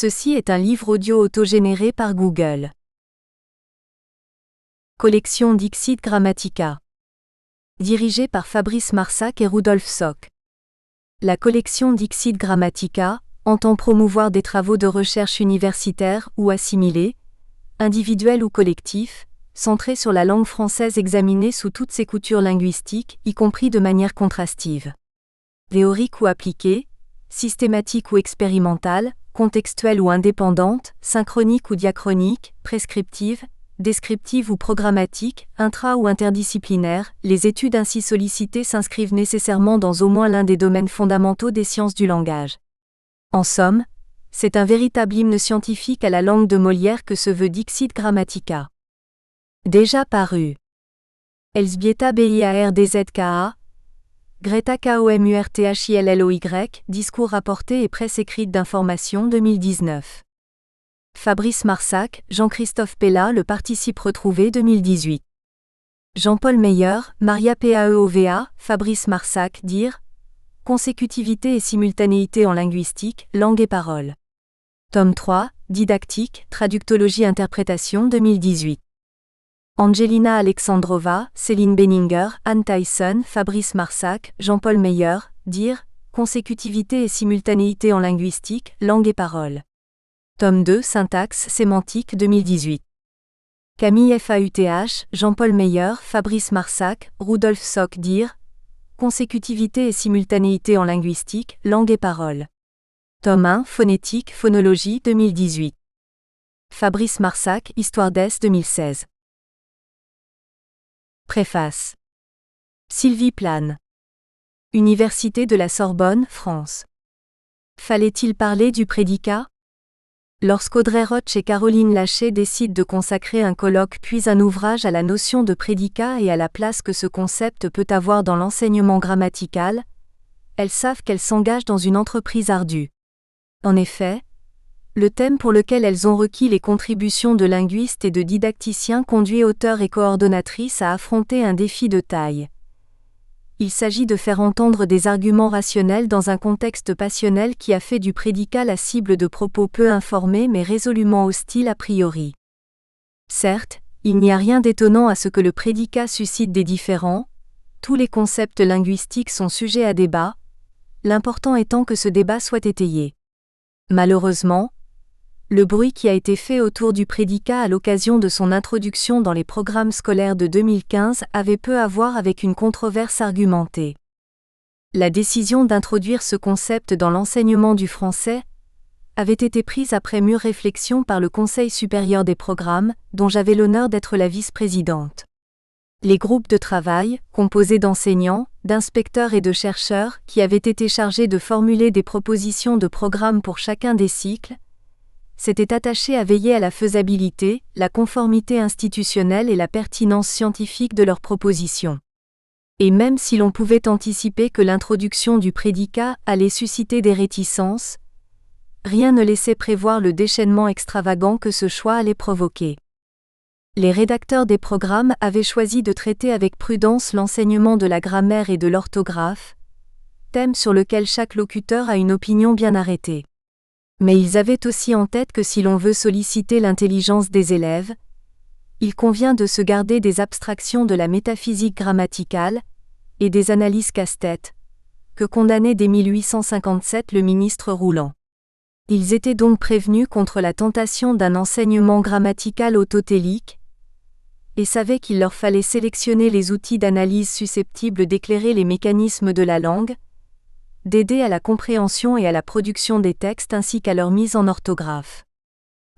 Ceci est un livre audio autogénéré par Google. Collection Dixit Grammatica. Dirigée par Fabrice Marsac et Rudolf Sock. La collection Dixit Grammatica entend promouvoir des travaux de recherche universitaires ou assimilés, individuels ou collectifs, centrés sur la langue française examinée sous toutes ses coutures linguistiques, y compris de manière contrastive. Théorique ou appliquée, systématique ou expérimentale, contextuelle ou indépendante, synchronique ou diachronique, prescriptive, descriptive ou programmatique, intra- ou interdisciplinaire, les études ainsi sollicitées s'inscrivent nécessairement dans au moins l'un des domaines fondamentaux des sciences du langage. En somme, c'est un véritable hymne scientifique à la langue de Molière que se veut Dixit Grammatica. Déjà paru. Elżbieta Biardzka, Greta Komurthilloy, Discours rapporté et presse écrite d'information 2019. Fabrice Marsac, Jean-Christophe Pella, le participe retrouvé 2018. Jean-Paul Meyer, Maria Paeova, Fabrice Marsac, dire Consécutivité et simultanéité en linguistique, langue et parole. Tome 3, Didactique, Traductologie Interprétation 2018. Angelina Alexandrova, Céline Benninger, Anne Tyson, Fabrice Marsac, Jean-Paul Meyer, dire Consécutivité et simultanéité en linguistique, langue et parole. Tome 2, Syntaxe, Sémantique 2018. Camille Fauth, Jean-Paul Meyer, Fabrice Marsac, Rudolf Sock, dire Consécutivité et simultanéité en linguistique, langue et parole. Tome 1, Phonétique, Phonologie 2018. Fabrice Marsac, Histoire des 2016. Préface. Sylvie Plane. Université de la Sorbonne, France. Fallait-il parler du prédicat ? Lorsqu'Audrey Roch et Caroline Laché décident de consacrer un colloque puis un ouvrage à la notion de prédicat et à la place que ce concept peut avoir dans l'enseignement grammatical, elles savent qu'elles s'engagent dans une entreprise ardue. En effet, le thème pour lequel elles ont requis les contributions de linguistes et de didacticiens conduit auteurs et coordonnatrices à affronter un défi de taille. Il s'agit de faire entendre des arguments rationnels dans un contexte passionnel qui a fait du prédicat la cible de propos peu informés mais résolument hostiles a priori. Certes, il n'y a rien d'étonnant à ce que le prédicat suscite des différends, tous les concepts linguistiques sont sujets à débat, l'important étant que ce débat soit étayé. Malheureusement, le bruit qui a été fait autour du prédicat à l'occasion de son introduction dans les programmes scolaires de 2015 avait peu à voir avec une controverse argumentée. La décision d'introduire ce concept dans l'enseignement du français avait été prise après mûre réflexion par le Conseil supérieur des programmes, dont j'avais l'honneur d'être la vice-présidente. Les groupes de travail, composés d'enseignants, d'inspecteurs et de chercheurs, qui avaient été chargés de formuler des propositions de programmes pour chacun des cycles, s'étaient attachés à veiller à la faisabilité, la conformité institutionnelle et la pertinence scientifique de leurs propositions. Et même si l'on pouvait anticiper que l'introduction du prédicat allait susciter des réticences, rien ne laissait prévoir le déchaînement extravagant que ce choix allait provoquer. Les rédacteurs des programmes avaient choisi de traiter avec prudence l'enseignement de la grammaire et de l'orthographe, thème sur lequel chaque locuteur a une opinion bien arrêtée. Mais ils avaient aussi en tête que si l'on veut solliciter l'intelligence des élèves, il convient de se garder des abstractions de la métaphysique grammaticale et des analyses casse-tête, que condamnait dès 1857 le ministre Rouland. Ils étaient donc prévenus contre la tentation d'un enseignement grammatical autotélique et savaient qu'il leur fallait sélectionner les outils d'analyse susceptibles d'éclairer les mécanismes de la langue, d'aider à la compréhension et à la production des textes ainsi qu'à leur mise en orthographe.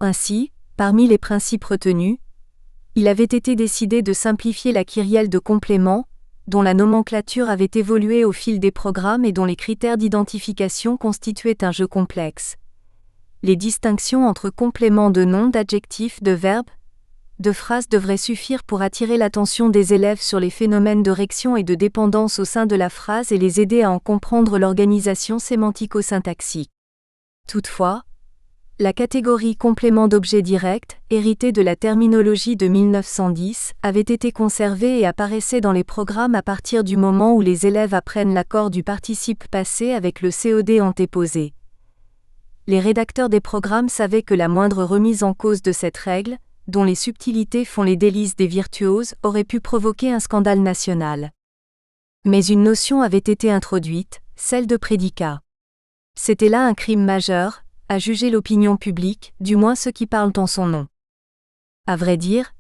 Ainsi, parmi les principes retenus, il avait été décidé de simplifier la kyrielle de complément, dont la nomenclature avait évolué au fil des programmes et dont les critères d'identification constituaient un jeu complexe. Les distinctions entre compléments de nom, d'adjectifs, de verbes, de phrases devraient suffire pour attirer l'attention des élèves sur les phénomènes de réaction et de dépendance au sein de la phrase et les aider à en comprendre l'organisation sémantico-syntaxique. Toutefois, la catégorie complément d'objet direct, héritée de la terminologie de 1910, avait été conservée et apparaissait dans les programmes à partir du moment où les élèves apprennent l'accord du participe passé avec le COD antéposé. les rédacteurs des programmes savaient que la moindre remise en cause de cette règle, dont les subtilités font les délices des virtuoses, aurait pu provoquer un scandale national. Mais une notion avait été introduite, celle de prédicat. C'était là un crime majeur, à juger l'opinion publique, du moins ceux qui parlent en son nom. À vrai dire,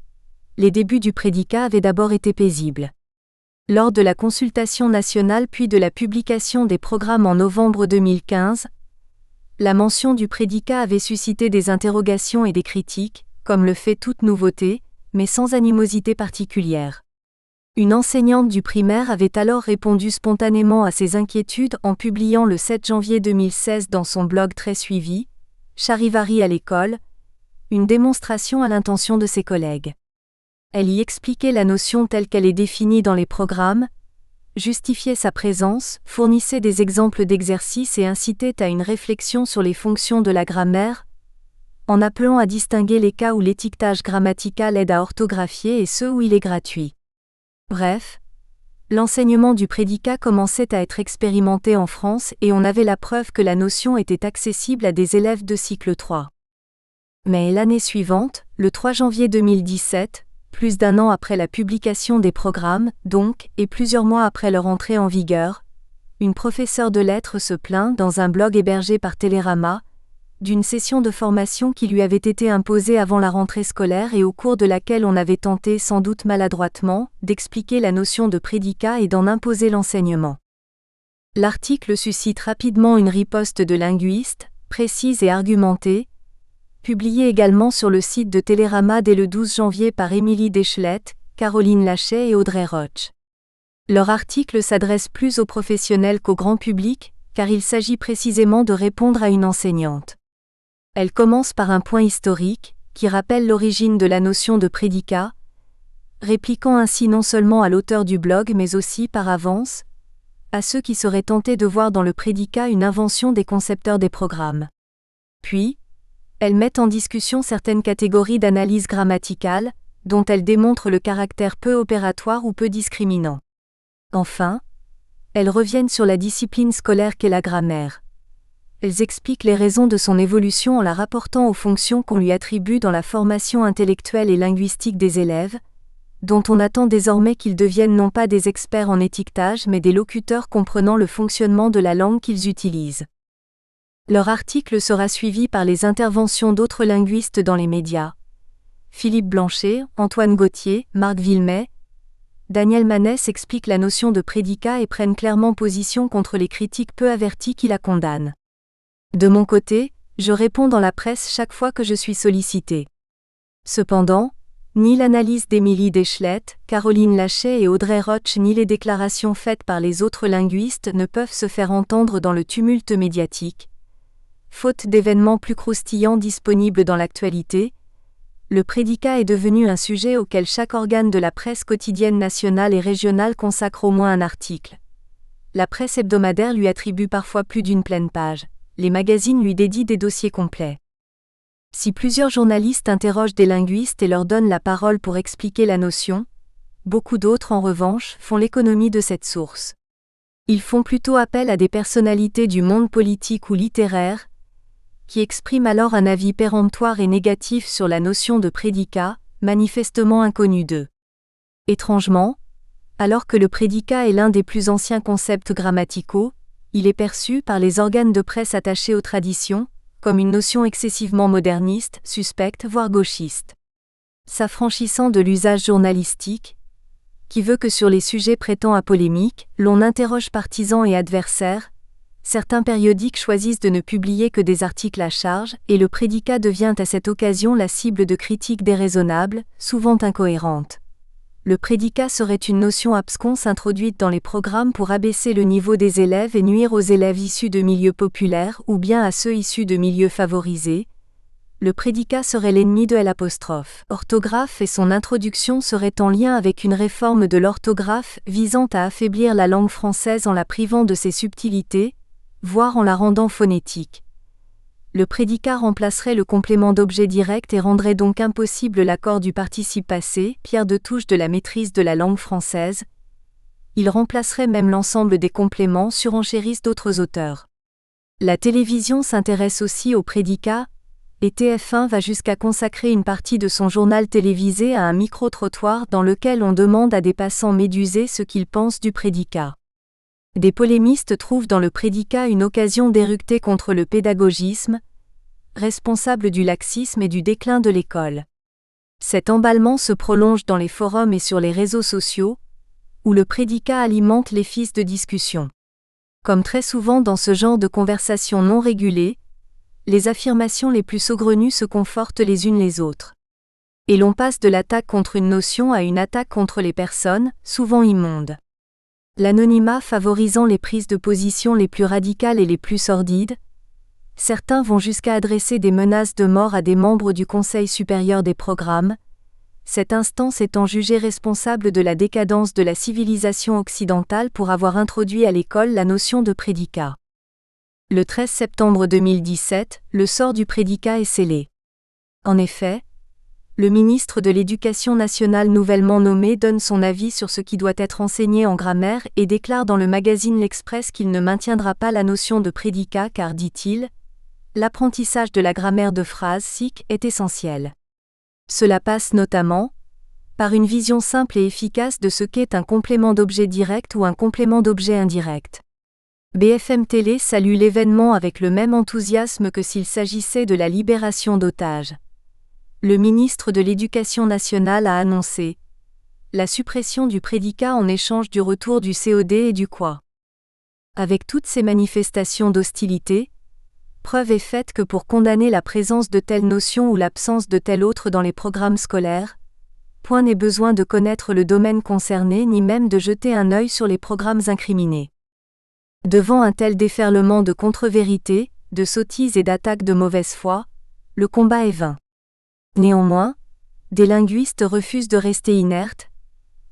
les débuts du prédicat avaient d'abord été paisibles. Lors de la consultation nationale puis de la publication des programmes en novembre 2015, la mention du prédicat avait suscité des interrogations et des critiques, comme le fait toute nouveauté, mais sans animosité particulière. Une enseignante du primaire avait alors répondu spontanément à ces inquiétudes en publiant le 7 janvier 2016 dans son blog très suivi, Charivari à l'école, une démonstration à l'intention de ses collègues. Elle y expliquait la notion telle qu'elle est définie dans les programmes, justifiait sa présence, fournissait des exemples d'exercices et incitait à une réflexion sur les fonctions de la grammaire, en appelant à distinguer les cas où l'étiquetage grammatical aide à orthographier et ceux où il est gratuit. Bref, l'enseignement du prédicat commençait à être expérimenté en France et on avait la preuve que la notion était accessible à des élèves de cycle 3. Mais l'année suivante, le 3 janvier 2017, plus d'un an après la publication des programmes, donc, et plusieurs mois après leur entrée en vigueur, une professeure de lettres se plaint, dans un blog hébergé par Télérama, d'une session de formation qui lui avait été imposée avant la rentrée scolaire et au cours de laquelle on avait tenté, sans doute maladroitement, d'expliquer la notion de prédicat et d'en imposer l'enseignement. L'article suscite rapidement une riposte de linguistes, précise et argumentée, publiée également sur le site de Télérama dès le 12 janvier par Émilie Deschelette, Caroline Lachet et Audrey Roch. Leur article s'adresse plus aux professionnels qu'au grand public, car il s'agit précisément de répondre à une enseignante. Elle commence par un point historique, qui rappelle l'origine de la notion de prédicat, répliquant ainsi non seulement à l'auteur du blog mais aussi, par avance, à ceux qui seraient tentés de voir dans le prédicat une invention des concepteurs des programmes. Puis, elle met en discussion certaines catégories d'analyse grammaticale, dont elle démontre le caractère peu opératoire ou peu discriminant. Enfin, elles reviennent sur la discipline scolaire qu'est la grammaire. Elles expliquent les raisons de son évolution en la rapportant aux fonctions qu'on lui attribue dans la formation intellectuelle et linguistique des élèves, dont on attend désormais qu'ils deviennent non pas des experts en étiquetage mais des locuteurs comprenant le fonctionnement de la langue qu'ils utilisent. Leur article sera suivi par les interventions d'autres linguistes dans les médias. Philippe Blanchet, Antoine Gauthier, Marc Villemet, Daniel Manès expliquent la notion de prédicat et prennent clairement position contre les critiques peu averties qui la condamnent. De mon côté, je réponds dans la presse chaque fois que je suis sollicité. Cependant, ni l'analyse d'Émilie Deschelette, Caroline Lachet et Audrey Roch ni les déclarations faites par les autres linguistes ne peuvent se faire entendre dans le tumulte médiatique. Faute d'événements plus croustillants disponibles dans l'actualité, le prédicat est devenu un sujet auquel chaque organe de la presse quotidienne nationale et régionale consacre au moins un article. La presse hebdomadaire lui attribue parfois plus d'une pleine page. Les magazines lui dédient des dossiers complets. Si plusieurs journalistes interrogent des linguistes et leur donnent la parole pour expliquer la notion, beaucoup d'autres, en revanche, font l'économie de cette source. Ils font plutôt appel à des personnalités du monde politique ou littéraire, qui expriment alors un avis péremptoire et négatif sur la notion de prédicat, manifestement inconnue d'eux. Étrangement, alors que le prédicat est l'un des plus anciens concepts grammaticaux, il est perçu par les organes de presse attachés aux traditions, comme une notion excessivement moderniste, suspecte, voire gauchiste. S'affranchissant de l'usage journalistique, qui veut que sur les sujets prêtant à polémique, l'on interroge partisans et adversaires, certains périodiques choisissent de ne publier que des articles à charge, et le prédicat devient à cette occasion la cible de critiques déraisonnables, souvent incohérentes. Le prédicat serait une notion absconse introduite dans les programmes pour abaisser le niveau des élèves et nuire aux élèves issus de milieux populaires ou bien à ceux issus de milieux favorisés. Le prédicat serait l'ennemi de l'orthographe et son introduction serait en lien avec une réforme de l'orthographe visant à affaiblir la langue française en la privant de ses subtilités, voire en la rendant phonétique. Le prédicat remplacerait le complément d'objet direct et rendrait donc impossible l'accord du participe passé, pierre de touche de la maîtrise de la langue française. Il remplacerait même l'ensemble des compléments, surenchérissent d'autres auteurs. La télévision s'intéresse aussi au prédicat, et TF1 va jusqu'à consacrer une partie de son journal télévisé à un micro-trottoir dans lequel on demande à des passants médusés ce qu'ils pensent du prédicat. Des polémistes trouvent dans le prédicat une occasion d'éructer contre le pédagogisme, responsable du laxisme et du déclin de l'école. Cet emballement se prolonge dans les forums et sur les réseaux sociaux, où le prédicat alimente les fils de discussion. Comme très souvent dans ce genre de conversation non régulée, les affirmations les plus saugrenues se confortent les unes les autres. Et l'on passe de l'attaque contre une notion à une attaque contre les personnes, souvent immondes. L'anonymat favorisant les prises de position les plus radicales et les plus sordides, certains vont jusqu'à adresser des menaces de mort à des membres du Conseil supérieur des programmes, cette instance étant jugée responsable de la décadence de la civilisation occidentale pour avoir introduit à l'école la notion de prédicat. Le 13 septembre 2017, le sort du prédicat est scellé. En effet, le ministre de l'Éducation nationale nouvellement nommé donne son avis sur ce qui doit être enseigné en grammaire et déclare dans le magazine L'Express qu'il ne maintiendra pas la notion de prédicat car, dit-il, l'apprentissage de la grammaire de phrase SIC est essentiel. Cela passe notamment par une vision simple et efficace de ce qu'est un complément d'objet direct ou un complément d'objet indirect. BFM Télé salue l'événement avec le même enthousiasme que s'il s'agissait de la libération d'otages. Le ministre de l'Éducation nationale a annoncé la suppression du prédicat en échange du retour du COD et du quoi. Avec toutes ces manifestations d'hostilité, preuve est faite que pour condamner la présence de telle notion ou l'absence de telle autre dans les programmes scolaires, point n'est besoin de connaître le domaine concerné ni même de jeter un œil sur les programmes incriminés. Devant un tel déferlement de contre-vérités, de sottises et d'attaques de mauvaise foi, le combat est vain. Néanmoins, des linguistes refusent de rester inertes,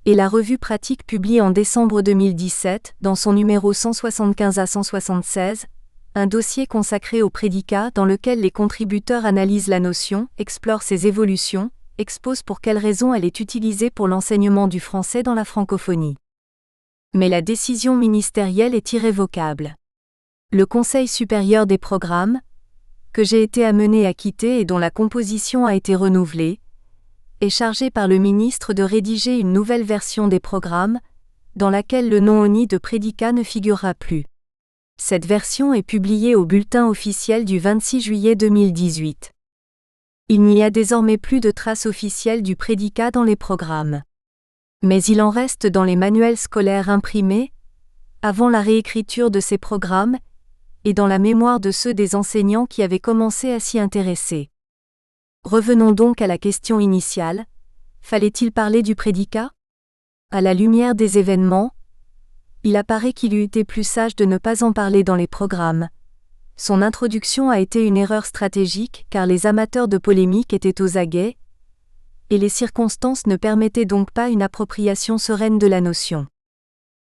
et la revue Pratique publie en décembre 2017, dans son numéro 175 à 176, un dossier consacré au prédicat dans lequel les contributeurs analysent la notion, explorent ses évolutions, exposent pour quelles raisons elle est utilisée pour l'enseignement du français dans la francophonie. Mais la décision ministérielle est irrévocable. Le Conseil supérieur des programmes, que j'ai été amené à quitter et dont la composition a été renouvelée, est chargé par le ministre de rédiger une nouvelle version des programmes, dans laquelle le nom honni de prédicat ne figurera plus. Cette version est publiée au bulletin officiel du 26 juillet 2018. Il n'y a désormais plus de traces officielles du prédicat dans les programmes. Mais il en reste dans les manuels scolaires imprimés, avant la réécriture de ces programmes, et dans la mémoire de ceux des enseignants qui avaient commencé à s'y intéresser. Revenons donc à la question initiale, fallait-il parler du prédicat ? À la lumière des événements, il apparaît qu'il eût été plus sage de ne pas en parler dans les programmes. Son introduction a été une erreur stratégique car les amateurs de polémique étaient aux aguets, et les circonstances ne permettaient donc pas une appropriation sereine de la notion.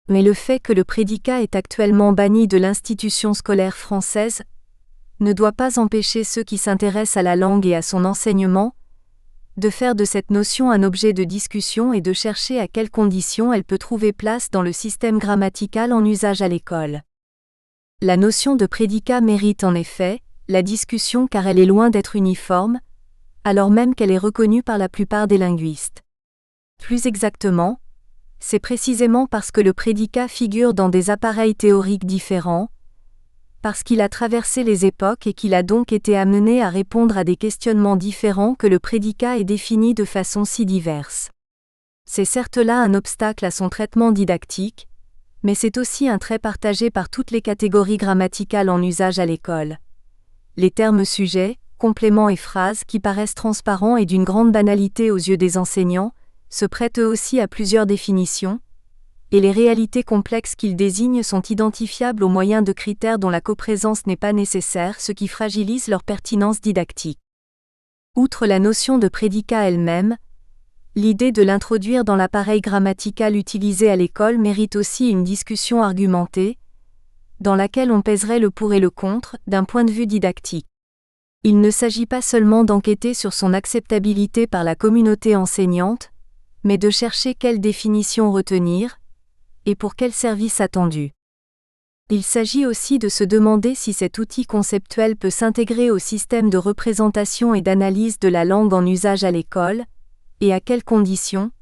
Mais le fait que le prédicat est actuellement banni de l'institution scolaire française ne doit pas empêcher ceux qui s'intéressent à la langue et à son enseignement de faire de cette notion un objet de discussion et de chercher à quelles conditions elle peut trouver place dans le système grammatical en usage à l'école. La notion de prédicat mérite en effet la discussion car elle est loin d'être uniforme, alors même qu'elle est reconnue par la plupart des linguistes. Plus exactement, c'est précisément parce que le prédicat figure dans des appareils théoriques différents, parce qu'il a traversé les époques et qu'il a donc été amené à répondre à des questionnements différents que le prédicat est défini de façon si diverse. C'est certes là un obstacle à son traitement didactique, mais c'est aussi un trait partagé par toutes les catégories grammaticales en usage à l'école. Les termes sujets, compléments et phrases qui paraissent transparents et d'une grande banalité aux yeux des enseignants, se prêtent eux aussi à plusieurs définitions, et les réalités complexes qu'ils désignent sont identifiables au moyen de critères dont la coprésence n'est pas nécessaire, ce qui fragilise leur pertinence didactique. Outre la notion de prédicat elle-même, l'idée de l'introduire dans l'appareil grammatical utilisé à l'école mérite aussi une discussion argumentée, dans laquelle on pèserait le pour et le contre, d'un point de vue didactique. Il ne s'agit pas seulement d'enquêter sur son acceptabilité par la communauté enseignante, mais de chercher quelle définition retenir, et pour quel service attendu. Il s'agit aussi de se demander si cet outil conceptuel peut s'intégrer au système de représentation et d'analyse de la langue en usage à l'école, et à quelles conditions,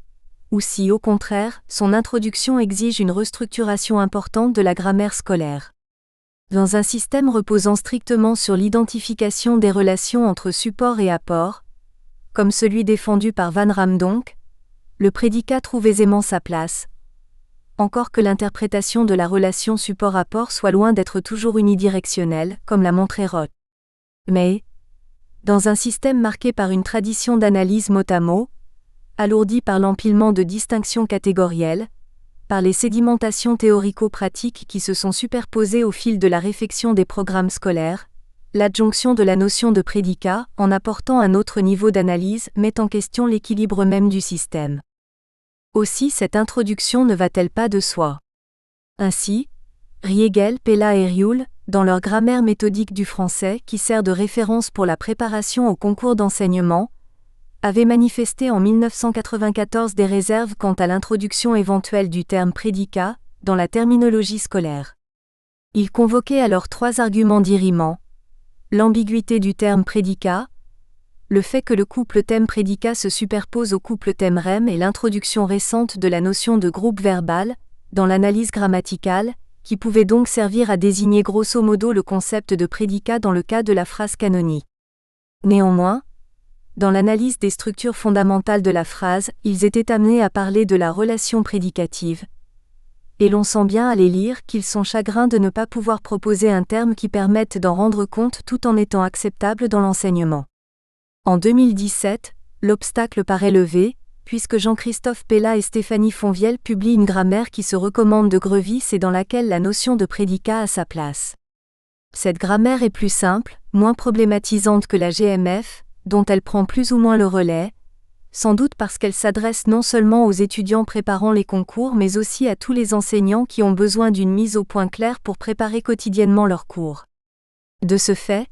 ou si au contraire, son introduction exige une restructuration importante de la grammaire scolaire. Dans un système reposant strictement sur l'identification des relations entre support et apport, comme celui défendu par Van Ramdonk, le prédicat trouve aisément sa place, encore que l'interprétation de la relation support-apport soit loin d'être toujours unidirectionnelle, comme l'a montré Roth. Mais, dans un système marqué par une tradition d'analyse mot à mot, alourdi par l'empilement de distinctions catégorielles, par les sédimentations théorico-pratiques qui se sont superposées au fil de la réflexion des programmes scolaires, l'adjonction de la notion de prédicat, en apportant un autre niveau d'analyse, met en question l'équilibre même du système. Aussi cette introduction ne va-t-elle pas de soi. Ainsi, Riegel, Pella et Rioul, dans leur grammaire méthodique du français qui sert de référence pour la préparation au concours d'enseignement, avaient manifesté en 1994 des réserves quant à l'introduction éventuelle du terme prédicat dans la terminologie scolaire. Ils convoquaient alors 3 arguments dirimants: l'ambiguïté du terme prédicat, le fait que le couple thème-prédicat se superpose au couple thème-rem et l'introduction récente de la notion de groupe verbal dans l'analyse grammaticale, qui pouvait donc servir à désigner grosso modo le concept de prédicat dans le cas de la phrase canonique. Néanmoins, dans l'analyse des structures fondamentales de la phrase, ils étaient amenés à parler de la relation prédicative. Et l'on sent bien à les lire qu'ils sont chagrins de ne pas pouvoir proposer un terme qui permette d'en rendre compte tout en étant acceptable dans l'enseignement. En 2017, l'obstacle paraît levé, puisque Jean-Christophe Pella et Stéphanie Fonvielle publient une grammaire qui se recommande de Grevis et dans laquelle la notion de prédicat a sa place. Cette grammaire est plus simple, moins problématisante que la GMF, dont elle prend plus ou moins le relais, sans doute parce qu'elle s'adresse non seulement aux étudiants préparant les concours mais aussi à tous les enseignants qui ont besoin d'une mise au point claire pour préparer quotidiennement leurs cours. De ce fait,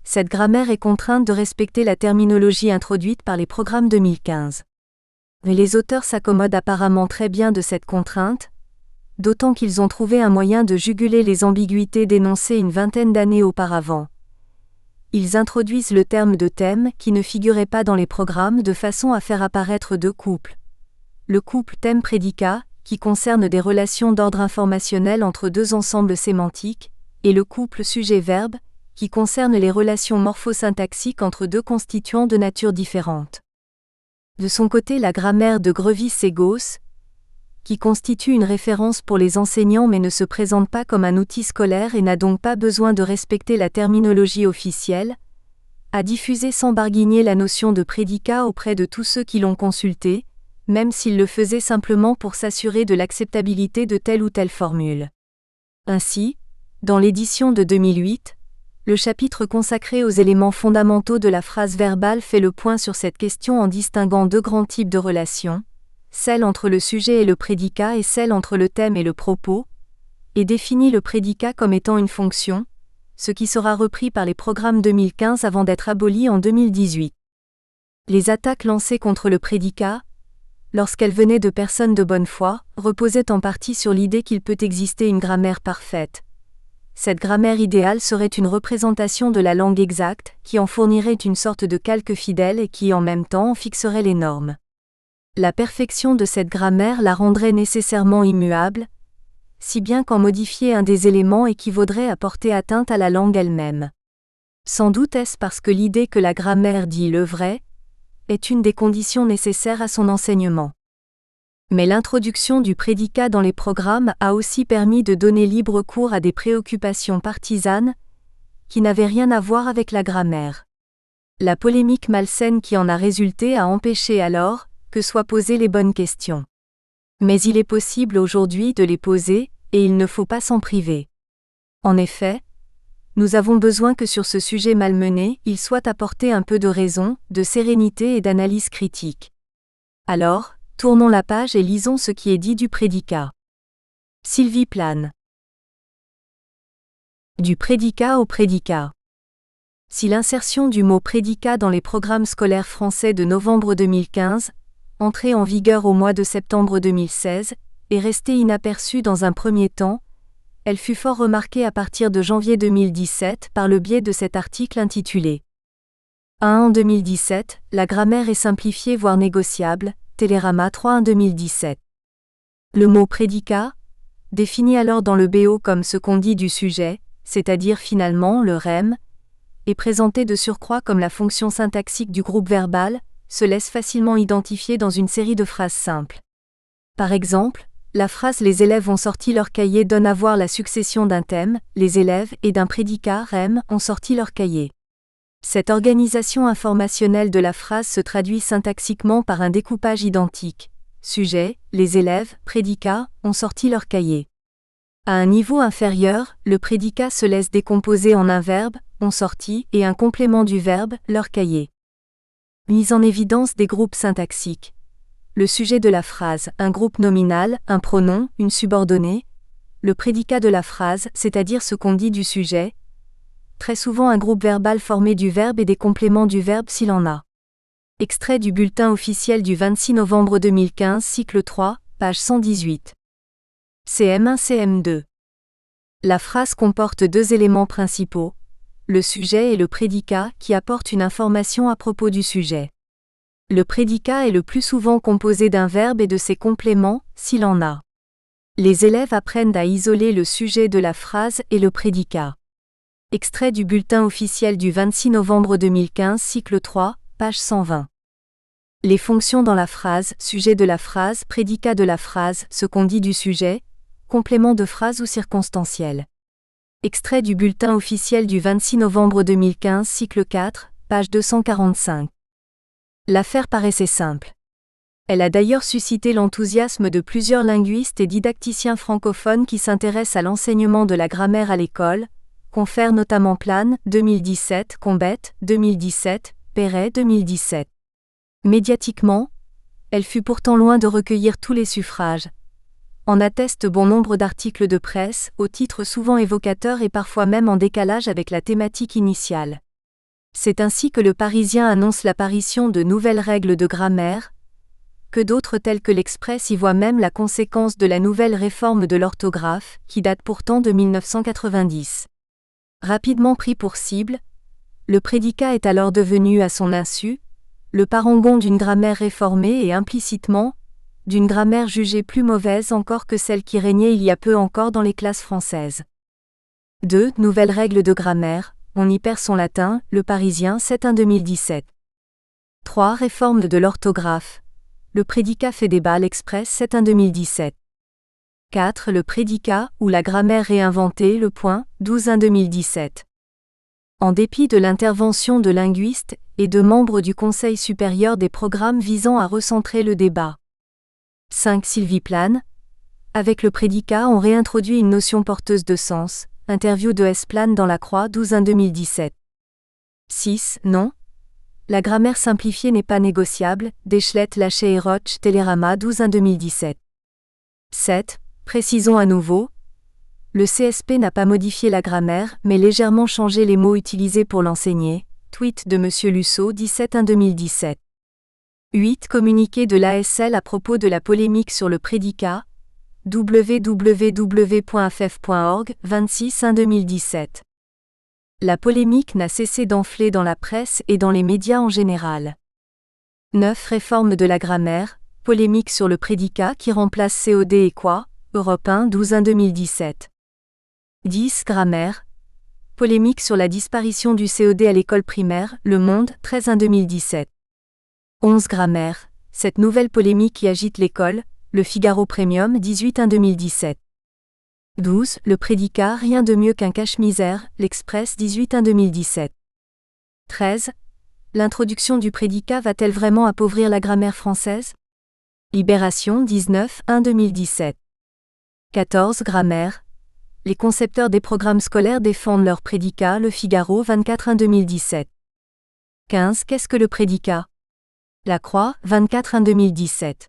cette grammaire est contrainte de respecter la terminologie introduite par les programmes 2015. Mais les auteurs s'accommodent apparemment très bien de cette contrainte, d'autant qu'ils ont trouvé un moyen de juguler les ambiguïtés dénoncées une vingtaine d'années auparavant. Ils introduisent le terme de thème qui ne figurait pas dans les programmes de façon à faire apparaître 2 couples. Le couple thème-prédicat, qui concerne des relations d'ordre informationnel entre 2 ensembles sémantiques, et le couple sujet-verbe, qui concerne les relations morphosyntaxiques entre 2 constituants de nature différente. De son côté, la grammaire de Grevis et Gauss, qui constitue une référence pour les enseignants mais ne se présente pas comme un outil scolaire et n'a donc pas besoin de respecter la terminologie officielle, a diffusé sans barguigner la notion de prédicat auprès de tous ceux qui l'ont consulté, même s'ils le faisaient simplement pour s'assurer de l'acceptabilité de telle ou telle formule. Ainsi, dans l'édition de 2008, le chapitre consacré aux éléments fondamentaux de la phrase verbale fait le point sur cette question en distinguant 2 grands types de relations, celle entre le sujet et le prédicat et celle entre le thème et le propos, et définit le prédicat comme étant une fonction, ce qui sera repris par les programmes 2015 avant d'être aboli en 2018. Les attaques lancées contre le prédicat, lorsqu'elles venaient de personnes de bonne foi, reposaient en partie sur l'idée qu'il peut exister une grammaire parfaite. Cette grammaire idéale serait une représentation de la langue exacte, qui en fournirait une sorte de calque fidèle et qui en même temps en fixerait les normes. La perfection de cette grammaire la rendrait nécessairement immuable, si bien qu'en modifier un des éléments équivaudrait à porter atteinte à la langue elle-même. Sans doute est-ce parce que l'idée que la grammaire dit le vrai est une des conditions nécessaires à son enseignement. Mais l'introduction du prédicat dans les programmes a aussi permis de donner libre cours à des préoccupations partisanes qui n'avaient rien à voir avec la grammaire. La polémique malsaine qui en a résulté a empêché alors que soient posées les bonnes questions. Mais il est possible aujourd'hui de les poser, et il ne faut pas s'en priver. En effet, nous avons besoin que sur ce sujet malmené, il soit apporté un peu de raison, de sérénité et d'analyse critique. Alors, tournons la page et lisons ce qui est dit du prédicat. Sylvie Plane. Du prédicat au prédicat. Si l'insertion du mot prédicat dans les programmes scolaires français de novembre 2015, entrée en vigueur au mois de septembre 2016, est restée inaperçue dans un premier temps, Elle fut fort remarquée à partir de janvier 2017 par le biais de cet article intitulé 1 en 2017, la grammaire est simplifiée voire négociable, Télérama 3 en 2017. Le mot prédicat, défini alors dans le BO comme ce qu'on dit du sujet, c'est-à-dire finalement le rem, et présenté de surcroît comme la fonction syntaxique du groupe verbal, se laisse facilement identifier dans une série de phrases simples. Par exemple, la phrase « Les élèves ont sorti leur cahier » donne à voir la succession d'un thème, les élèves, et d'un prédicat rem ont sorti leur cahier. Cette organisation informationnelle de la phrase se traduit syntaxiquement par un découpage identique. Sujet, les élèves, prédicat, ont sorti leur cahier. À un niveau inférieur, le prédicat se laisse décomposer en un verbe, ont sorti, et un complément du verbe, leur cahier. Mise en évidence des groupes syntaxiques. Le sujet de la phrase, un groupe nominal, un pronom, une subordonnée. Le prédicat de la phrase, c'est-à-dire ce qu'on dit du sujet. Très souvent un groupe verbal formé du verbe et des compléments du verbe s'il en a. Extrait du bulletin officiel du 26 novembre 2015, cycle 3, page 118. CM1 CM2. La phrase comporte deux éléments principaux, le sujet et le prédicat qui apportent une information à propos du sujet. Le prédicat est le plus souvent composé d'un verbe et de ses compléments, s'il en a. Les élèves apprennent à isoler le sujet de la phrase et le prédicat. Extrait du bulletin officiel du 26 novembre 2015, cycle 3, page 120. Les fonctions dans la phrase, sujet de la phrase, prédicat de la phrase, ce qu'on dit du sujet, complément de phrase ou circonstanciel. Extrait du bulletin officiel du 26 novembre 2015, cycle 4, page 245. L'affaire paraissait simple. Elle a d'ailleurs suscité l'enthousiasme de plusieurs linguistes et didacticiens francophones qui s'intéressent à l'enseignement de la grammaire à l'école, confère notamment Plane, 2017, Combette, 2017, Perret, 2017. Médiatiquement, elle fut pourtant loin de recueillir tous les suffrages. En attestent bon nombre d'articles de presse, aux titres souvent évocateurs et parfois même en décalage avec la thématique initiale. C'est ainsi que le Parisien annonce l'apparition de nouvelles règles de grammaire, que d'autres tels que l'Express y voient même la conséquence de la nouvelle réforme de l'orthographe, qui date pourtant de 1990. Rapidement pris pour cible, le prédicat est alors devenu à son insu, le parangon d'une grammaire réformée et implicitement, d'une grammaire jugée plus mauvaise encore que celle qui régnait il y a peu encore dans les classes françaises. 2. Nouvelles règles de grammaire, on y perd son latin, Le Parisien 7 2017. 3. Réforme de l'orthographe. Le prédicat fait débat, l'Express 7 2017. 4. Le prédicat, ou la grammaire réinventée, Le Point, 12 2017. En dépit de l'intervention de linguistes et de membres du Conseil supérieur des programmes visant à recentrer le débat. 5. Sylvie Plane. Avec le prédicat, on réintroduit une notion porteuse de sens. Interview de S. Plane dans La Croix, 12 2017. 6. Non. La grammaire simplifiée n'est pas négociable. Deschlet, Laché et Roch, Télérama, 12 2017. 7. Précisons à nouveau. Le CSP n'a pas modifié la grammaire, mais légèrement changé les mots utilisés pour l'enseigner. Tweet de M. Lusso, 17 2017. 8. Communiqué de l'ASL à propos de la polémique sur le prédicat. www.ff.org, 26 2017. La polémique n'a cessé d'enfler dans la presse et dans les médias en général. 9. Réforme de la grammaire, polémique sur le prédicat qui remplace COD et quoi, Europe 1, 12 2017. 10. Grammaire. Polémique sur la disparition du COD à l'école primaire, Le Monde, 13 2017. 11. Grammaire. Cette nouvelle polémique qui agite l'école, Le Figaro Premium, 18 2017. 12. Le prédicat, rien de mieux qu'un cache-misère, L'Express, 18 2017. 13. L'introduction du prédicat va-t-elle vraiment appauvrir la grammaire française? Libération, 19 2017. 14. Grammaire. Les concepteurs des programmes scolaires défendent leur prédicat, Le Figaro, 24 2017. 15. Qu'est-ce que le prédicat? La Croix, 24 2017.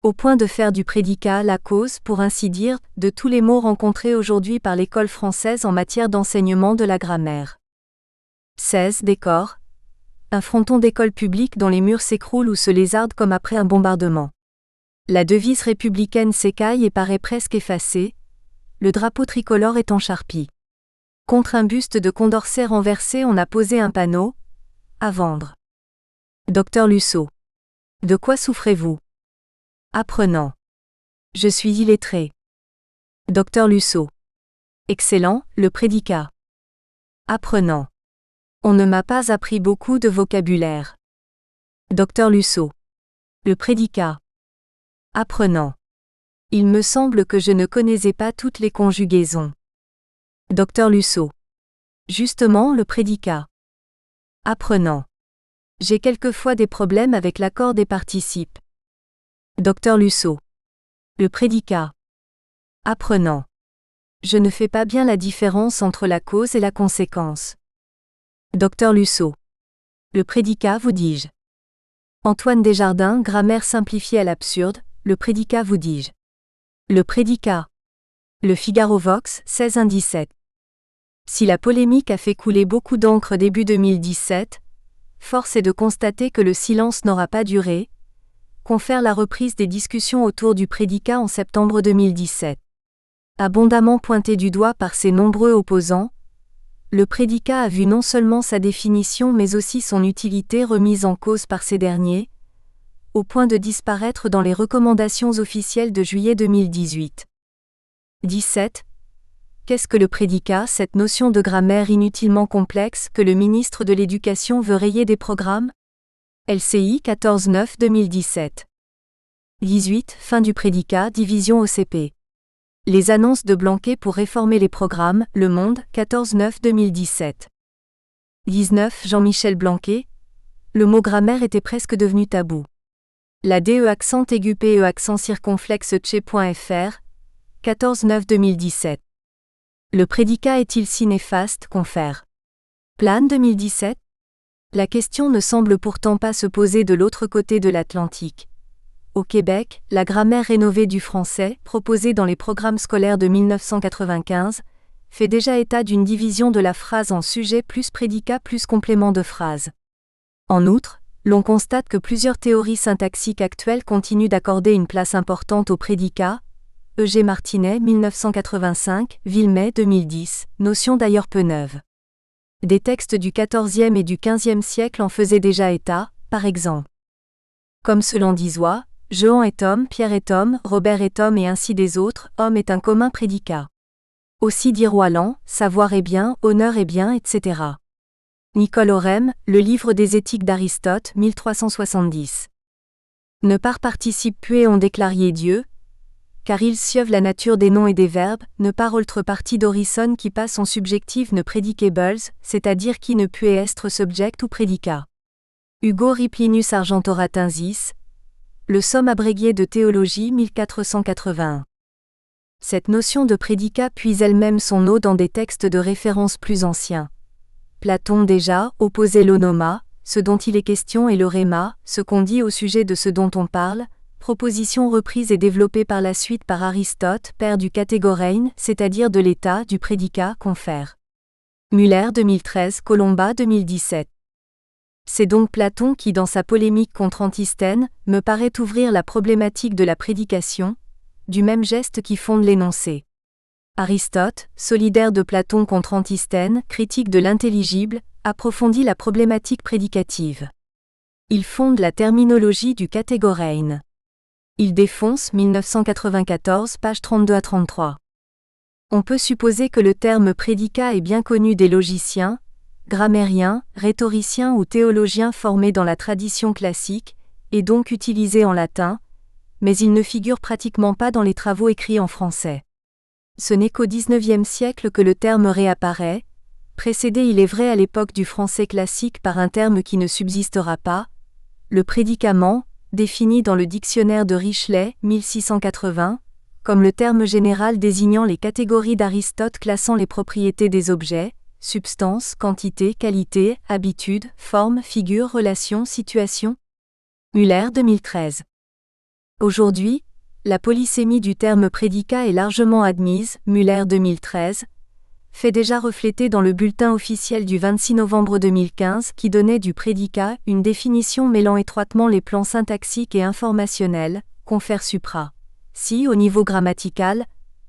Au point de faire du prédicat la cause, pour ainsi dire, de tous les maux rencontrés aujourd'hui par l'école française en matière d'enseignement de la grammaire. 16. Décor. Un fronton d'école publique dont les murs s'écroulent ou se lézardent comme après un bombardement. La devise républicaine s'écaille et paraît presque effacée. le drapeau tricolore est en charpie. Contre un buste de Condorcet renversé, on a posé un panneau « À vendre ». Docteur Lusso. De quoi souffrez-vous? Apprenant. Je suis illettré. Docteur Lusso. Excellent, le prédicat. Apprenant. On ne m'a pas appris beaucoup de vocabulaire. Docteur Lusso. Le prédicat. Apprenant. Il me semble que je ne connaissais pas toutes les conjugaisons. Docteur Lusso. Justement, le prédicat. Apprenant. J'ai quelquefois des problèmes avec l'accord des participes. Docteur Lusso. Le prédicat. Apprenant. Je ne fais pas bien la différence entre la cause et la conséquence. Docteur Lusso. Le prédicat, vous dis-je. Antoine Desjardins, grammaire simplifiée à l'absurde, le prédicat, vous dis-je. Le prédicat. Le Figaro Vox, 16-17. Si la polémique a fait couler beaucoup d'encre début 2017, force est de constater que le silence n'aura pas duré, confère la reprise des discussions autour du prédicat en septembre 2017. Abondamment pointé du doigt par ses nombreux opposants, le prédicat a vu non seulement sa définition mais aussi son utilité remise en cause par ces derniers, au point de disparaître dans les recommandations officielles de juillet 2018. 17. Qu'est-ce que le prédicat, cette notion de grammaire inutilement complexe que le ministre de l'Éducation veut rayer des programmes? LCI 14-9-2017. 18. Fin du prédicat, division OCP. Les annonces de Blanquet pour réformer les programmes, Le Monde, 14-9-2017. 19. Jean-Michel Blanquet. Le mot grammaire était presque devenu tabou. La DE accent aigu PE accent circonflexe tche.fr, 14-9-2017. Le prédicat est-il si néfaste, confère Plane 2017. La question ne semble pourtant pas se poser de l'autre côté de l'Atlantique. Au Québec, la grammaire rénovée du français, proposée dans les programmes scolaires de 1995, fait déjà état d'une division de la phrase en sujet plus prédicat plus complément de phrase. En outre, l'on constate que plusieurs théories syntaxiques actuelles continuent d'accorder une place importante au prédicat. E.G. Martinet, 1985, Villemay, 2010, notion d'ailleurs peu neuve. Des textes du XIVe et du XVe siècle en faisaient déjà état, par exemple. Comme selon Dizois, Jehan est homme, Pierre est homme, Robert est homme et ainsi des autres, homme est un commun prédicat. Aussi dit Roiland, savoir est bien, honneur est bien, etc. Nicole Orem, Le livre des éthiques d'Aristote, 1370. Ne par participe pué on déclarié Dieu, car il sieuve la nature des noms et des verbes, ne par autre partie d'Orison qui passe en subjectif ne predicables, c'est-à-dire qui ne pué estre subject ou prédicat. Hugo Riplinus Argentoratensis, Le Somme abrégié de théologie 1481. Cette notion de prédicat puise elle-même son eau dans des textes de référence plus anciens. Platon déjà opposait l'onoma, ce dont il est question, et le rhéma, ce qu'on dit au sujet de ce dont on parle, proposition reprise et développée par la suite par Aristote, père du catégorein, c'est-à-dire de l'état du prédicat, confère. Muller 2013, Colomba 2017. C'est donc Platon qui, dans sa polémique contre Antisthène, me paraît ouvrir la problématique de la prédication, du même geste qui fonde l'énoncé. Aristote, solidaire de Platon contre Antisthène, critique de l'intelligible, approfondit la problématique prédicative. Il fonde la terminologie du catégorein. Il défonce 1994, page 32 à 33. On peut supposer que le terme prédicat est bien connu des logiciens, grammairiens, rhétoriciens ou théologiens formés dans la tradition classique, et donc utilisé en latin, mais il ne figure pratiquement pas dans les travaux écrits en français. Ce n'est qu'au XIXe siècle que le terme réapparaît, précédé il est vrai à l'époque du français classique par un terme qui ne subsistera pas, le prédicament, défini dans le dictionnaire de Richelet, 1680, comme le terme général désignant les catégories d'Aristote classant les propriétés des objets, substance, quantité, qualité, habitude, forme, figure, relation, situation. Muller 2013. Aujourd'hui, la polysémie du terme prédicat est largement admise, Muller 2013, fait déjà refléter dans le bulletin officiel du 26 novembre 2015 qui donnait du prédicat une définition mêlant étroitement les plans syntaxiques et informationnels, confère supra. Si, au niveau grammatical,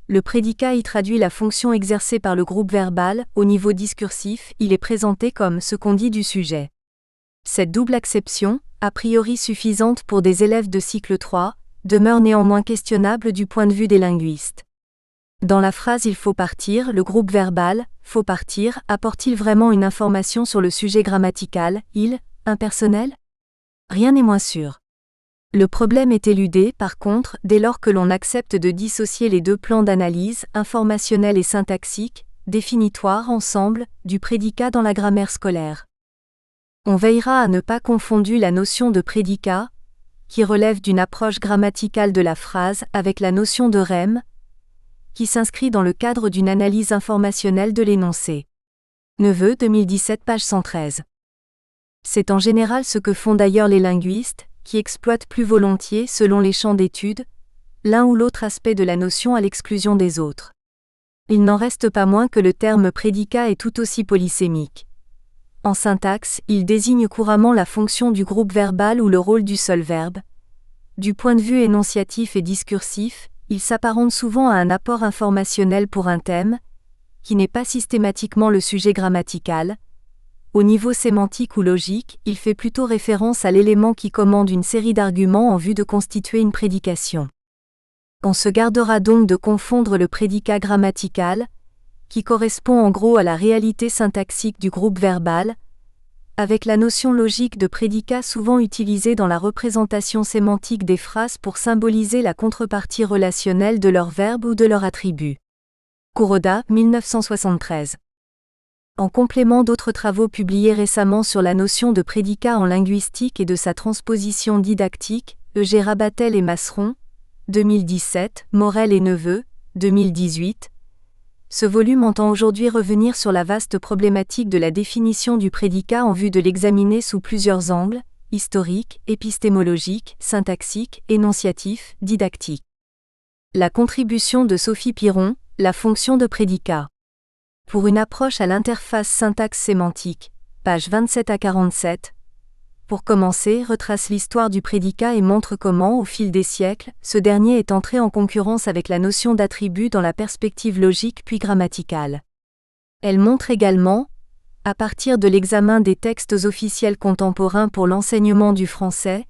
Le prédicat y traduit la fonction exercée par le groupe verbal. Au niveau discursif, il est présenté comme ce qu'on dit du sujet. Cette double acception, a priori suffisante pour des élèves de cycle 3, demeure néanmoins questionnable du point de vue des linguistes. Dans la phrase « il faut partir », le groupe verbal « faut partir » apporte-t-il vraiment une information sur le sujet grammatical, impersonnel ? Rien n'est moins sûr. Le problème est éludé, par contre, dès lors que l'on accepte de dissocier les deux plans d'analyse, informationnel et syntaxique, définitoire ensemble, du prédicat dans la grammaire scolaire. On veillera à ne pas confondre la notion de prédicat, qui relève d'une approche grammaticale de la phrase, avec la notion de rème, qui s'inscrit dans le cadre d'une analyse informationnelle de l'énoncé. Neveu, 2017, page 113. C'est en général ce que font d'ailleurs les linguistes, qui exploitent plus volontiers, selon les champs d'étude, l'un ou l'autre aspect de la notion à l'exclusion des autres. Il n'en reste pas moins que le terme prédicat est tout aussi polysémique. En syntaxe, il désigne couramment la fonction du groupe verbal ou le rôle du seul verbe. Du point de vue énonciatif et discursif, il s'apparente souvent à un apport informationnel pour un thème, qui n'est pas systématiquement le sujet grammatical. Au niveau sémantique ou logique, il fait plutôt référence à l'élément qui commande une série d'arguments en vue de constituer une prédication. On se gardera donc de confondre le prédicat grammatical, qui correspond en gros à la réalité syntaxique du groupe verbal, avec la notion logique de prédicat souvent utilisée dans la représentation sémantique des phrases pour symboliser la contrepartie relationnelle de leur verbe ou de leur attribut. Kuroda, 1973. En complément d'autres travaux publiés récemment sur la notion de prédicat en linguistique et de sa transposition didactique, E.G. Rabatel et Masseron, 2017, Morel et Neveu, 2018, ce volume entend aujourd'hui revenir sur la vaste problématique de la définition du prédicat en vue de l'examiner sous plusieurs angles, historique, épistémologique, syntaxique, énonciatif, didactique. La contribution de Sophie Piron, la fonction de prédicat. Pour une approche à l'interface syntaxe-sémantique, pages 27 à 47. Pour commencer, retrace l'histoire du prédicat et montre comment, au fil des siècles, ce dernier est entré en concurrence avec la notion d'attribut dans la perspective logique puis grammaticale. Elle montre également, à partir de l'examen des textes officiels contemporains pour l'enseignement du français,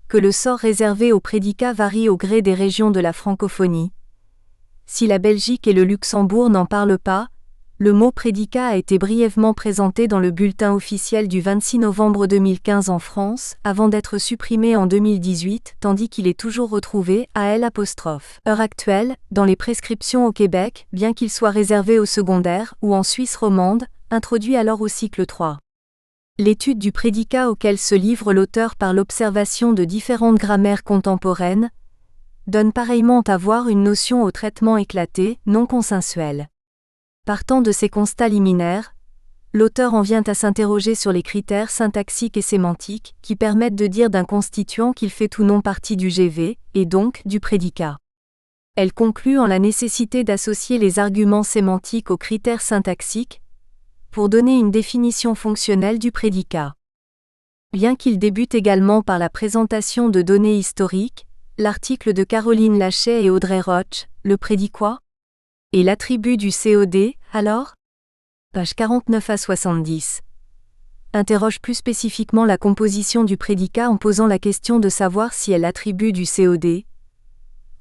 que le sort réservé au prédicat varie au gré des régions de la francophonie. Si la Belgique et le Luxembourg n'en parlent pas, le mot prédicat a été brièvement présenté dans le bulletin officiel du 26 novembre 2015 en France, avant d'être supprimé en 2018, tandis qu'il est toujours retrouvé à L'. Heure actuelle, dans les prescriptions au Québec, bien qu'il soit réservé au secondaire, ou en Suisse romande, introduit alors au cycle 3. L'étude du prédicat auquel se livre l'auteur par l'observation de différentes grammaires contemporaines, donne pareillement à voir une notion au traitement éclaté, non consensuel. Partant de ces constats liminaires, l'auteur en vient à s'interroger sur les critères syntaxiques et sémantiques qui permettent de dire d'un constituant qu'il fait ou non partie du GV, et donc du prédicat. Elle conclut en la nécessité d'associer les arguments sémantiques aux critères syntaxiques pour donner une définition fonctionnelle du prédicat. Bien qu'il débute également par la présentation de données historiques, l'article de Caroline Lachet et Audrey Roch, le prédicat et l'attribut du COD, alors ? Page 49 à 70. Interroge plus spécifiquement la composition du prédicat en posant la question de savoir si elle l'attribut du COD,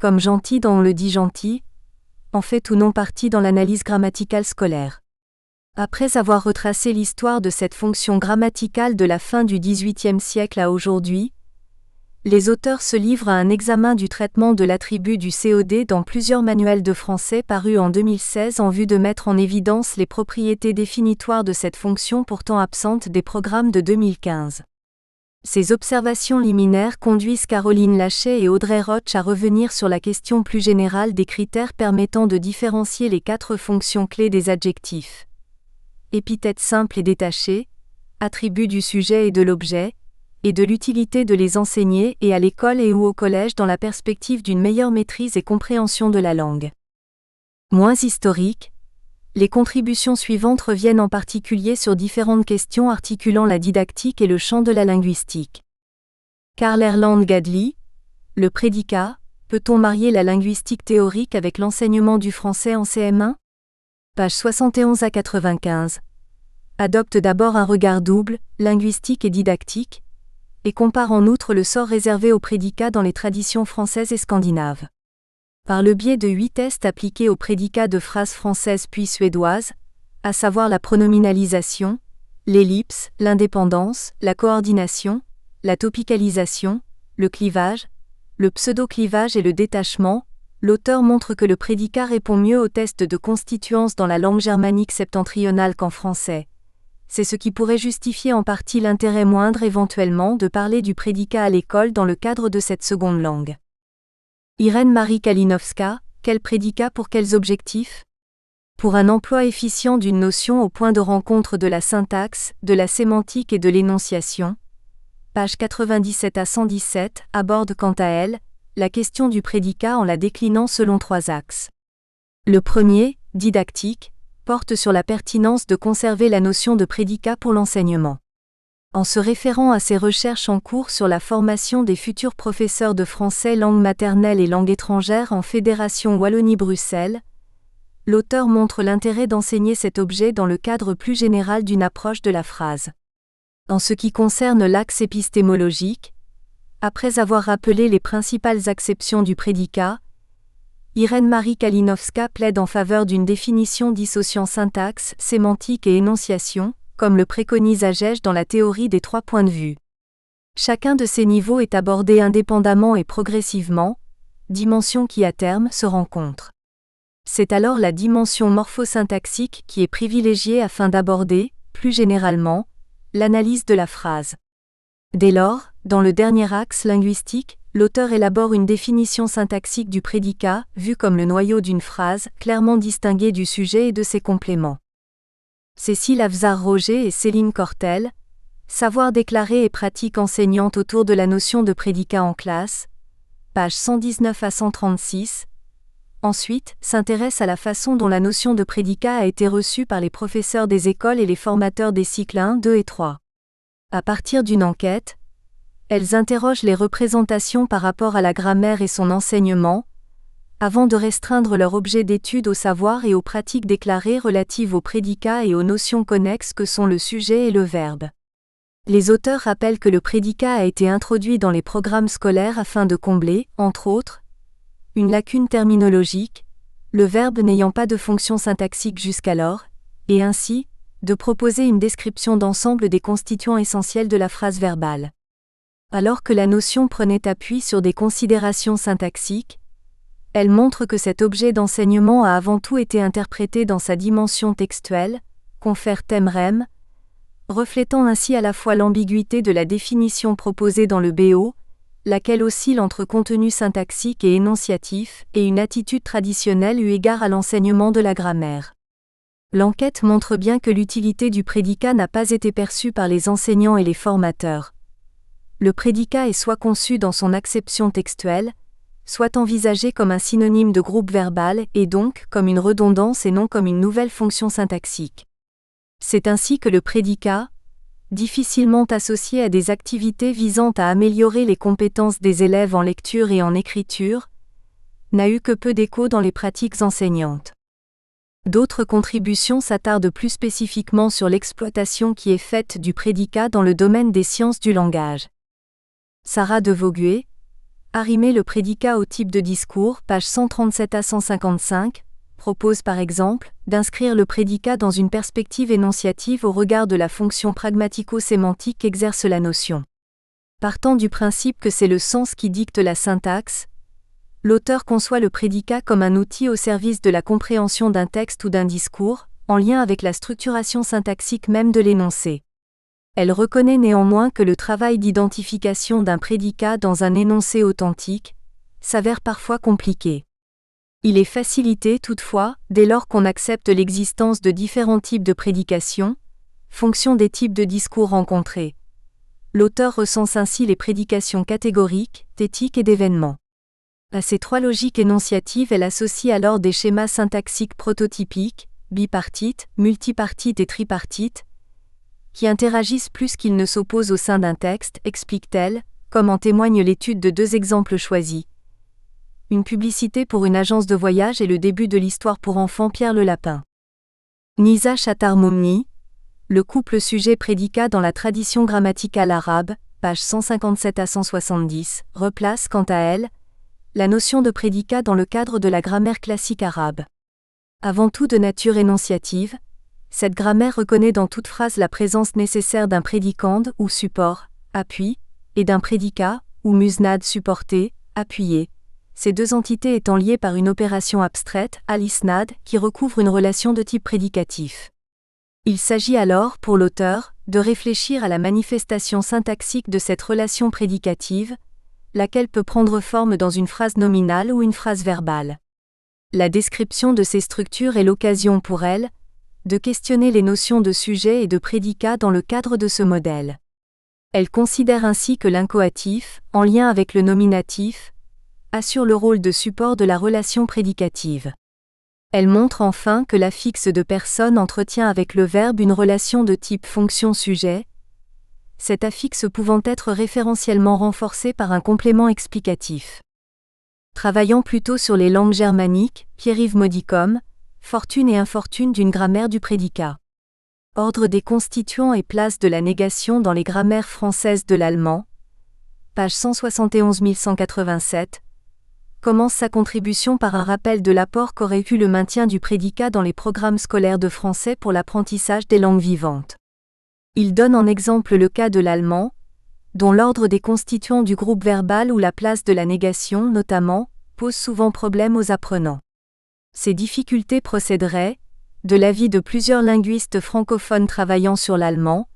comme gentil dans on le dit gentil, en fait ou non partie dans l'analyse grammaticale scolaire. Après avoir retracé l'histoire de cette fonction grammaticale de la fin du XVIIIe siècle à aujourd'hui, les auteurs se livrent à un examen du traitement de l'attribut du COD dans plusieurs manuels de français parus en 2016 en vue de mettre en évidence les propriétés définitoires de cette fonction pourtant absente des programmes de 2015. Ces observations liminaires conduisent Caroline Lachet et Audrey Roch à revenir sur la question plus générale des critères permettant de différencier les 4 fonctions clés des adjectifs. Épithètes simples et détachés, attributs du sujet et de l'objet, et de l'utilité de les enseigner et à l'école et ou au collège dans la perspective d'une meilleure maîtrise et compréhension de la langue. Moins historique, les contributions suivantes reviennent en particulier sur différentes questions articulant la didactique et le champ de la linguistique. Karl Erland Gadli, le prédicat, Peut-on marier la linguistique théorique avec l'enseignement du français en CM1 ? Pages 71 à 95. Adopte d'abord un regard double, linguistique et didactique, et compare en outre le sort réservé aux prédicats dans les traditions françaises et scandinaves. Par le biais de 8 tests appliqués aux prédicats de phrases françaises puis suédoises, à savoir la pronominalisation, l'ellipse, l'indépendance, la coordination, la topicalisation, le clivage, le pseudo-clivage et le détachement, l'auteur montre que le prédicat répond mieux aux tests de constituance dans la langue germanique septentrionale qu'en français. C'est ce qui pourrait justifier en partie l'intérêt moindre éventuellement de parler du prédicat à l'école dans le cadre de cette seconde langue. Irène Marie Kalinowska, quel prédicat pour quels objectifs ? Pour un emploi efficient d'une notion au point de rencontre de la syntaxe, de la sémantique et de l'énonciation, pages 97 à 117, aborde quant à elle, la question du prédicat en la déclinant selon 3 axes. Le premier, didactique, porte sur la pertinence de conserver la notion de prédicat pour l'enseignement. En se référant à ses recherches en cours sur la formation des futurs professeurs de français langue maternelle et langue étrangère en Fédération Wallonie-Bruxelles, l'auteur montre l'intérêt d'enseigner cet objet dans le cadre plus général d'une approche de la phrase. En ce qui concerne l'axe épistémologique, après avoir rappelé les principales acceptions du prédicat, Irène Marie Kalinowska plaide en faveur d'une définition dissociant syntaxe, sémantique et énonciation, comme le préconise Agege dans la théorie des 3 points de vue. Chacun de ces niveaux est abordé indépendamment et progressivement, dimension qui à terme se rencontrent. C'est alors la dimension morphosyntaxique qui est privilégiée afin d'aborder, plus généralement, l'analyse de la phrase. Dès lors, dans le dernier axe linguistique, l'auteur élabore une définition syntaxique du prédicat, vu comme le noyau d'une phrase, clairement distingué du sujet et de ses compléments. Cécile Afzar-Roger et Céline Cortel, Savoir déclarer et pratique enseignante autour de la notion de prédicat en classe, pages 119 à 136. Ensuite, s'intéresse à la façon dont la notion de prédicat a été reçue par les professeurs des écoles et les formateurs des cycles 1, 2 et 3. À partir d'une enquête, elles interrogent les représentations par rapport à la grammaire et son enseignement, avant de restreindre leur objet d'étude au savoir et aux pratiques déclarées relatives aux prédicats et aux notions connexes que sont le sujet et le verbe. Les auteurs rappellent que le prédicat a été introduit dans les programmes scolaires afin de combler, entre autres, une lacune terminologique, le verbe n'ayant pas de fonction syntaxique jusqu'alors, et ainsi, de proposer une description d'ensemble des constituants essentiels de la phrase verbale. Alors que la notion prenait appui sur des considérations syntaxiques, elle montre que cet objet d'enseignement a avant tout été interprété dans sa dimension textuelle, confère thème-rem, reflétant ainsi à la fois l'ambiguïté de la définition proposée dans le BO, laquelle oscille entre contenu syntaxique et énonciatif, et une attitude traditionnelle eu égard à l'enseignement de la grammaire. L'enquête montre bien que l'utilité du prédicat n'a pas été perçue par les enseignants et les formateurs. Le prédicat est soit conçu dans son acception textuelle, soit envisagé comme un synonyme de groupe verbal et donc comme une redondance et non comme une nouvelle fonction syntaxique. C'est ainsi que le prédicat, difficilement associé à des activités visant à améliorer les compétences des élèves en lecture et en écriture, n'a eu que peu d'écho dans les pratiques enseignantes. D'autres contributions s'attardent plus spécifiquement sur l'exploitation qui est faite du prédicat dans le domaine des sciences du langage. Sarah de Vogüé, Arrimer le prédicat au type de discours, pages 137 à 155, propose par exemple d'inscrire le prédicat dans une perspective énonciative au regard de la fonction pragmatico-sémantique qu'exerce la notion. Partant du principe que c'est le sens qui dicte la syntaxe, l'auteur conçoit le prédicat comme un outil au service de la compréhension d'un texte ou d'un discours, en lien avec la structuration syntaxique même de l'énoncé. Elle reconnaît néanmoins que le travail d'identification d'un prédicat dans un énoncé authentique s'avère parfois compliqué. Il est facilité toutefois, dès lors qu'on accepte l'existence de différents types de prédication, fonction des types de discours rencontrés. L'auteur recense ainsi les prédications catégoriques, thétiques et d'événements. À ces 3 logiques énonciatives, elle associe alors des schémas syntaxiques prototypiques, bipartites, multipartites et tripartites, qui interagissent plus qu'ils ne s'opposent au sein d'un texte, explique-t-elle, comme en témoigne l'étude de 2 exemples choisis. une publicité pour une agence de voyage et le début de l'histoire pour enfants Pierre le Lapin. Nisa Chatar-Momni, le couple sujet-prédicat dans la tradition grammaticale arabe, pages 157 à 170, replace quant à elle la notion de prédicat dans le cadre de la grammaire classique arabe. Avant tout de nature énonciative, cette grammaire reconnaît dans toute phrase la présence nécessaire d'un prédicande ou support, appui, et d'un prédicat, ou musnad supporté, appuyé, ces deux entités étant liées par une opération abstraite, al-isnad, qui recouvre une relation de type prédicatif. Il s'agit alors, pour l'auteur, de réfléchir à la manifestation syntaxique de cette relation prédicative, laquelle peut prendre forme dans une phrase nominale ou une phrase verbale. La description de ces structures est l'occasion pour elle de questionner les notions de sujet et de prédicat dans le cadre de ce modèle. Elle considère ainsi que l'incoatif, en lien avec le nominatif, assure le rôle de support de la relation prédicative. Elle montre enfin que l'affixe de personne entretient avec le verbe une relation de type fonction-sujet, cet affixe pouvant être référentiellement renforcé par un complément explicatif. Travaillant plutôt sur les langues germaniques, Pierre-Yves Modicom, Fortune et infortune d'une grammaire du prédicat. Ordre des constituants et place de la négation dans les grammaires françaises de l'allemand, page 171 187, commence sa contribution par un rappel de l'apport qu'aurait eu le maintien du prédicat dans les programmes scolaires de français pour l'apprentissage des langues vivantes. Il donne en exemple le cas de l'allemand, dont l'ordre des constituants du groupe verbal ou la place de la négation, notamment, pose souvent problème aux apprenants. Ces difficultés procéderaient, de l'avis de plusieurs linguistes francophones travaillant sur l'allemand,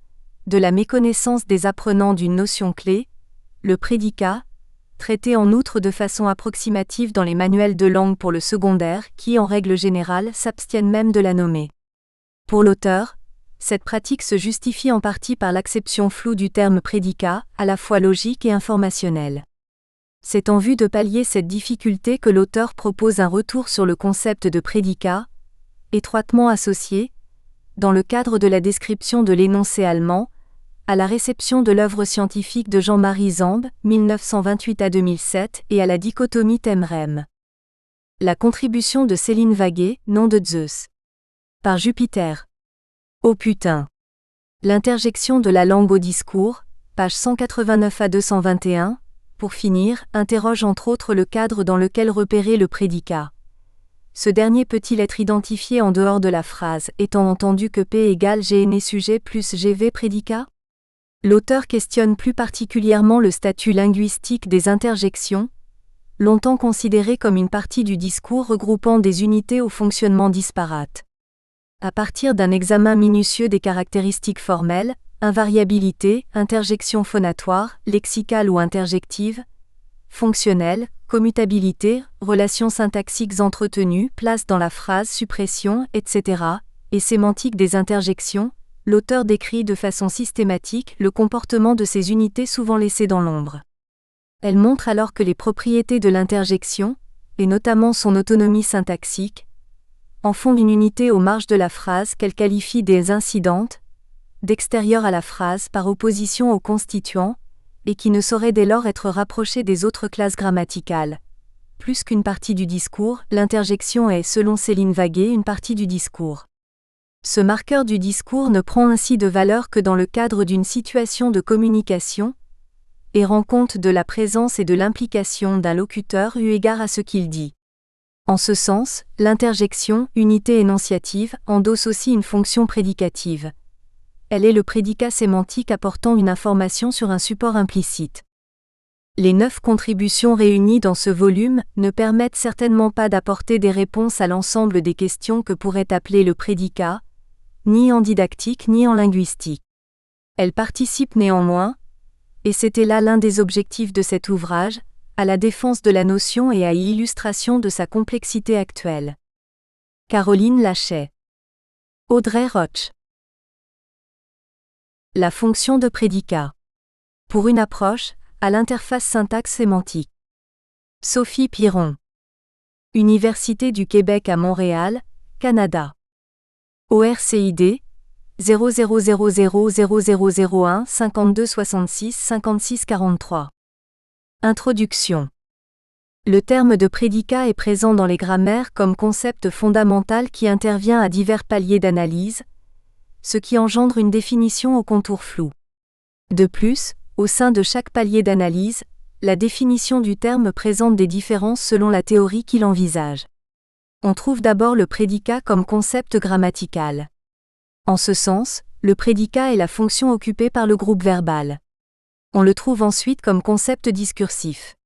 de la méconnaissance des apprenants d'une notion clé, le prédicat, traité en outre de façon approximative dans les manuels de langue pour le secondaire qui, en règle générale, s'abstiennent même de la nommer. Pour l'auteur, cette pratique se justifie en partie par l'acception floue du terme prédicat, à la fois logique et informationnel. C'est en vue de pallier cette difficulté que l'auteur propose un retour sur le concept de prédicat, étroitement associé, dans le cadre de la description de l'énoncé allemand, à la réception de l'œuvre scientifique de Jean-Marie Zambe, 1928 à 2007, et à la dichotomie thème-rème. La contribution de Céline Vaguet, Nom de Zeus. Par Jupiter. Oh putain. L'interjection de la langue au discours, page 189 à 221, pour finir, interroge entre autres le cadre dans lequel repérer le prédicat. Ce dernier peut-il être identifié en dehors de la phrase, étant entendu que P égale GN sujet plus GV prédicat ? L'auteur questionne plus particulièrement le statut linguistique des interjections, longtemps considérées comme une partie du discours regroupant des unités au fonctionnement disparate. À partir d'un examen minutieux des caractéristiques formelles, invariabilité, interjection phonatoire, lexicale ou interjective, fonctionnelle, commutabilité, relations syntaxiques entretenues, place dans la phrase, suppression, etc., et sémantique des interjections, l'auteur décrit de façon systématique le comportement de ces unités souvent laissées dans l'ombre. Elle montre alors que les propriétés de l'interjection, et notamment son autonomie syntaxique, en font une unité aux marges de la phrase qu'elle qualifie des incidentes, d'extérieures à la phrase par opposition aux constituants, et qui ne saurait dès lors être rapprochée des autres classes grammaticales. Plus qu'une partie du discours, l'interjection est, selon Céline Vaguet, une partie du discours. Ce marqueur du discours ne prend ainsi de valeur que dans le cadre d'une situation de communication, et rend compte de la présence et de l'implication d'un locuteur eu égard à ce qu'il dit. En ce sens, l'interjection, unité énonciative, endosse aussi une fonction prédicative. Elle est le prédicat sémantique apportant une information sur un support implicite. Les 9 contributions réunies dans ce volume ne permettent certainement pas d'apporter des réponses à l'ensemble des questions que pourrait appeler le prédicat, ni en didactique ni en linguistique. Elles participent néanmoins, et c'était là l'un des objectifs de cet ouvrage, à la défense de la notion et à l'illustration de sa complexité actuelle. Caroline Lachet. Audrey Roch. La fonction de prédicat. Pour une approche, à l'interface syntaxe sémantique. Sophie Piron. Université du Québec à Montréal, Canada. ORCID 00000001 52 66 56 43. Introduction. Le terme de prédicat est présent dans les grammaires comme concept fondamental qui intervient à divers paliers d'analyse, ce qui engendre une définition au contour flou. De plus, au sein de chaque palier d'analyse, la définition du terme présente des différences selon la théorie qu'il envisage. On trouve d'abord le prédicat comme concept grammatical. En ce sens, le prédicat est la fonction occupée par le groupe verbal. On le trouve ensuite comme concept discursif.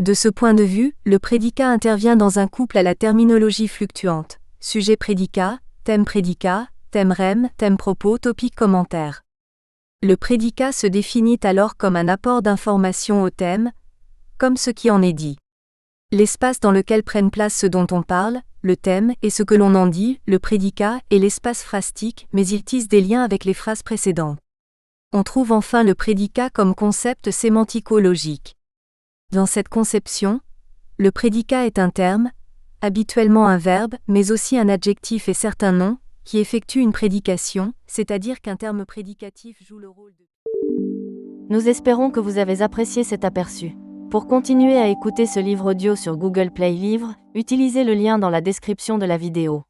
De ce point de vue, le prédicat intervient dans un couple à la terminologie fluctuante, sujet-prédicat, thème-prédicat, thème-rème, thème-propos, topic-commentaire. Le prédicat se définit alors comme un apport d'information au thème, comme ce qui en est dit. L'espace dans lequel prennent place ce dont on parle, le thème, et ce que l'on en dit, le prédicat, est l'espace phrastique, mais il tisse des liens avec les phrases précédentes. On trouve enfin le prédicat comme concept sémantico-logique. Dans cette conception, le prédicat est un terme, habituellement un verbe, mais aussi un adjectif et certains noms, qui effectuent une prédication, c'est-à-dire qu'un terme prédicatif joue le rôle de... Nous espérons que vous avez apprécié cet aperçu. Pour continuer à écouter ce livre audio sur Google Play Livres, utilisez le lien dans la description de la vidéo.